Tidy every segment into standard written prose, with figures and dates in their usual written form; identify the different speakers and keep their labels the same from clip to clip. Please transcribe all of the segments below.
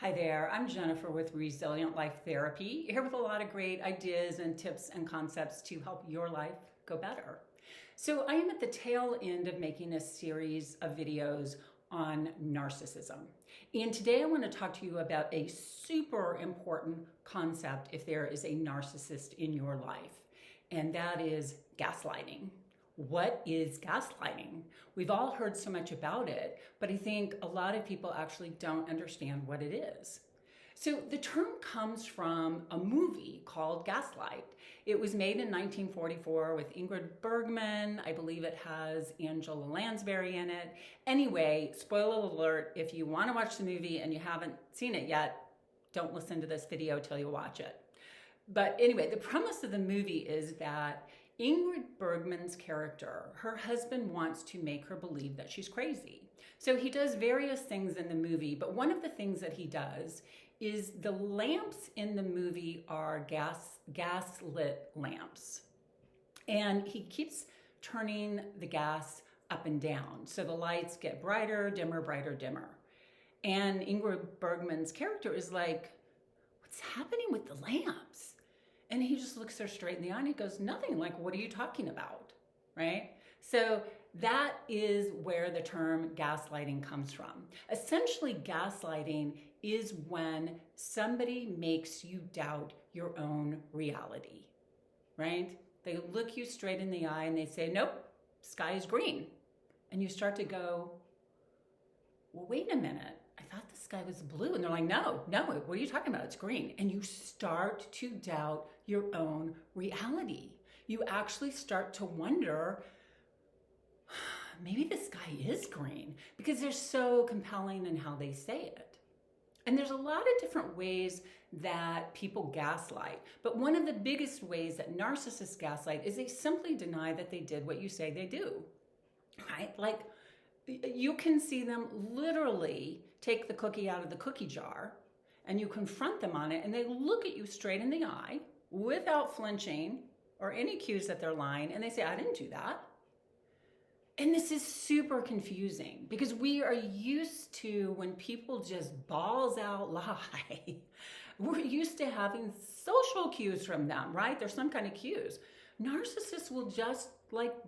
Speaker 1: Hi there, I'm Jennifer with Resilient Life Therapy, here with a lot of great ideas and tips and concepts to help your life go better. So I am at the tail end of making a series of videos on narcissism. And today I want to talk to you about a super important concept if there is a narcissist in your life, and that is gaslighting. What is gaslighting? We've all heard so much about it, but I think a lot of people actually don't understand what it is. So the term comes from a movie called Gaslight. It was made in 1944 with Ingrid Bergman. I believe it has Angela Lansbury in it. Anyway, spoiler alert, if you want to watch the movie and you haven't seen it yet, don't listen to this video till you watch it. But anyway, the premise of the movie is that Ingrid Bergman's character, her husband wants to make her believe that she's crazy. So he does various things in the movie, but one of the things that he does is the lamps in the movie are gas-lit lamps. And he keeps turning the gas up and down. So the lights get brighter, dimmer, brighter, dimmer. And Ingrid Bergman's character is like, what's happening with the lamps? And he just looks her straight in the eye and he goes, nothing. Like, what are you talking about? Right? So that is where the term gaslighting comes from. Essentially, gaslighting is when somebody makes you doubt your own reality, right? They look you straight in the eye and they say, nope, sky is green. And you start to go, well, wait a minute. I thought the sky was blue. And they're like, no, what are you talking about? It's green. And you start to doubt your own reality. You actually start to wonder, maybe the sky is green, because they're so compelling in how they say it. And there's a lot of different ways that people gaslight. But one of the biggest ways that narcissists gaslight is they simply deny that they did what you say they do, right? Like, you can see them literally take the cookie out of the cookie jar and you confront them on it and they look at you straight in the eye without flinching or any cues that they're lying, and they say, I didn't do that. And this is super confusing because we are used to when people just balls out lie. We're used to having social cues from them, right? There's some kind of cues. Narcissists will just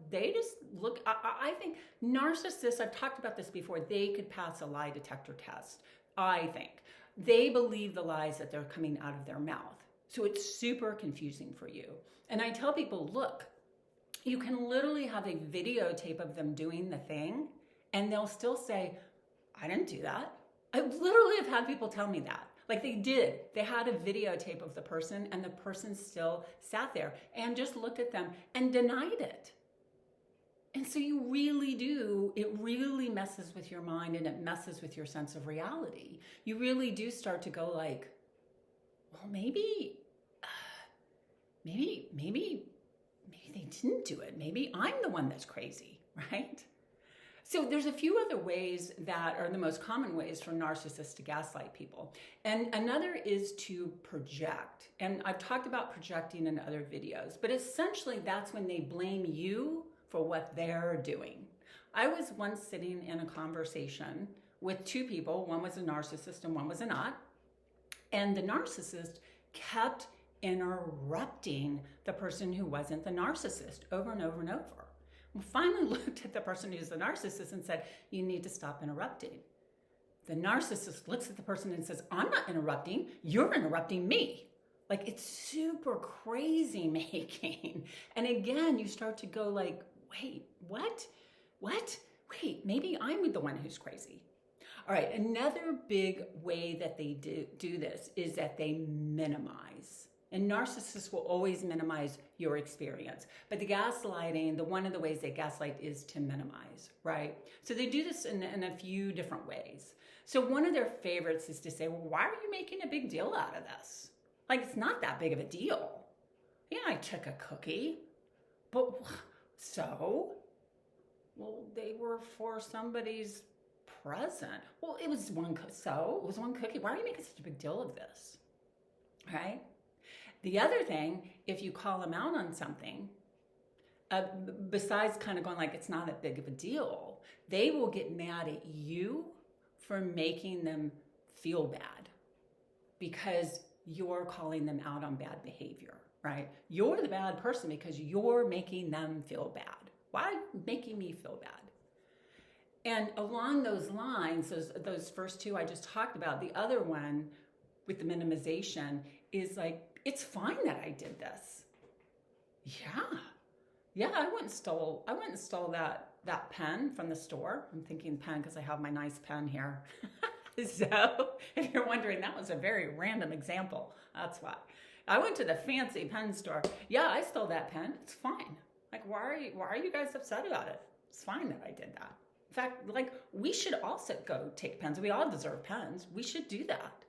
Speaker 1: they just look, I think narcissists, I've talked about this before, they could pass a lie detector test, I think. They believe the lies that they're coming out of their mouth. So it's super confusing for you. And I tell people, look, you can literally have a videotape of them doing the thing and they'll still say, I didn't do that. I literally have had people tell me that. Like they did. They had a videotape of the person and the person still sat there and just looked at them and denied it. And so you really do, it really messes with your mind and it messes with your sense of reality. You really do start to go like, well, maybe they didn't do it. Maybe I'm the one that's crazy, right? So there's a few other ways that are the most common ways for narcissists to gaslight people. And another is to project. And I've talked about projecting in other videos, but essentially that's when they blame you for what they're doing. I was once sitting in a conversation with two people. One was a narcissist and one was a not. And the narcissist kept interrupting the person who wasn't the narcissist over and over and over. We finally looked at the person who's the narcissist and said, you need to stop interrupting. The narcissist looks at the person and says, I'm not interrupting, you're interrupting me. Like, it's super crazy making. And again, you start to go like, wait, what? Wait, maybe I'm the one who's crazy. All right, another big way that they do this is that they minimize. And narcissists will always minimize your experience. But the gaslighting, one of the ways they gaslight is to minimize, right? So they do this in a few different ways. So one of their favorites is to say, well, why are you making a big deal out of this? Like, it's not that big of a deal. Yeah, I took a cookie, but so? Well, they were for somebody's present. Well, it was one cookie. Why are you making such a big deal of this? Right? The other thing, if you call them out on something, besides kind of going like it's not that big of a deal, they will get mad at you for making them feel bad. because you're calling them out on bad behavior, right? You're the bad person because you're making them feel bad. Why making me feel bad? And along those lines, those first two I just talked about, the other one with the minimization is like, it's fine that I did this. Yeah, I went and stole that pen from the store. I'm thinking pen because I have my nice pen here. So if you're wondering, that was a very random example. That's why. I went to the fancy pen store. Yeah, I stole that pen. It's fine. Like, why are you guys upset about it? It's fine that I did that. In fact, like, we should also go take pens. We all deserve pens. We should do that.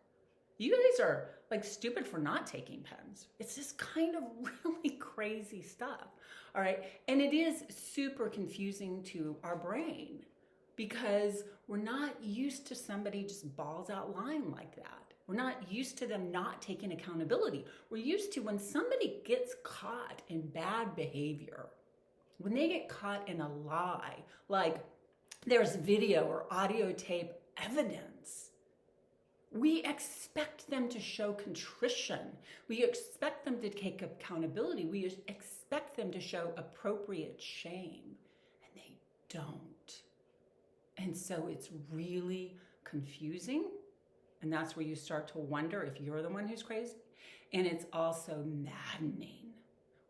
Speaker 1: You guys are like stupid for not taking pens. It's this kind of really crazy stuff. All right. And it is super confusing to our brain because we're not used to somebody just balls out lying like that. We're not used to them not taking accountability. We're used to when somebody gets caught in bad behavior, when they get caught in a lie, like there's video or audio tape evidence, we expect them to show contrition. We expect them to take accountability. We expect them to show appropriate shame, and they don't. And so it's really confusing. And that's where you start to wonder if you're the one who's crazy. And it's also maddening.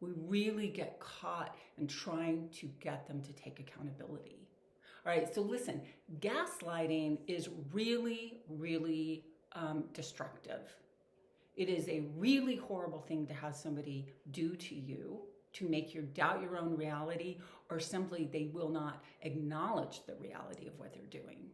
Speaker 1: We really get caught in trying to get them to take accountability. All right, so listen, gaslighting is really, really destructive. It is a really horrible thing to have somebody do to you to make you doubt your own reality, or simply they will not acknowledge the reality of what they're doing.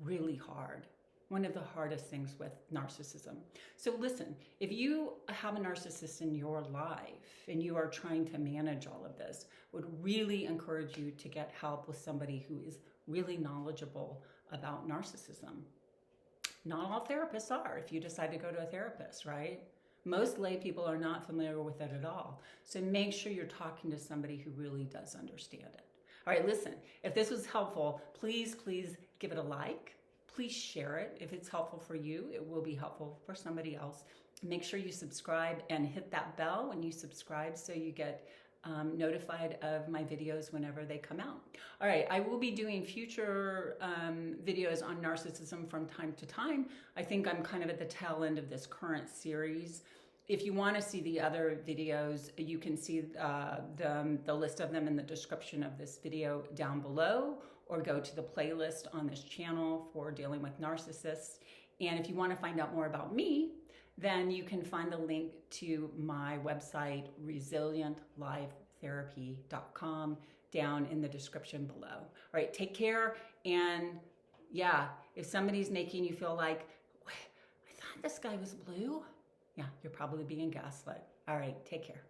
Speaker 1: Really hard. One of the hardest things with narcissism. So listen, if you have a narcissist in your life and you are trying to manage all of this, would really encourage you to get help with somebody who is really knowledgeable about narcissism. Not all therapists are, if you decide to go to a therapist, right? Most lay people are not familiar with it at all. So make sure you're talking to somebody who really does understand it. All right, listen, if this was helpful, please give it a like. Please share it. If it's helpful for you, it will be helpful for somebody else. Make sure you subscribe and hit that bell when you subscribe so you get notified of my videos whenever they come out. All right, I will be doing future videos on narcissism from time to time. I think I'm kind of at the tail end of this current series. If you want to see the other videos, you can see the list of them in the description of this video down below, or go to the playlist on this channel for dealing with narcissists. And if you want to find out more about me, then you can find the link to my website, resilientlifetherapy.com, down in the description below. All right, take care. And yeah, if somebody's making you feel like, I thought this guy was blue, yeah, you're probably being gaslit. All right, take care.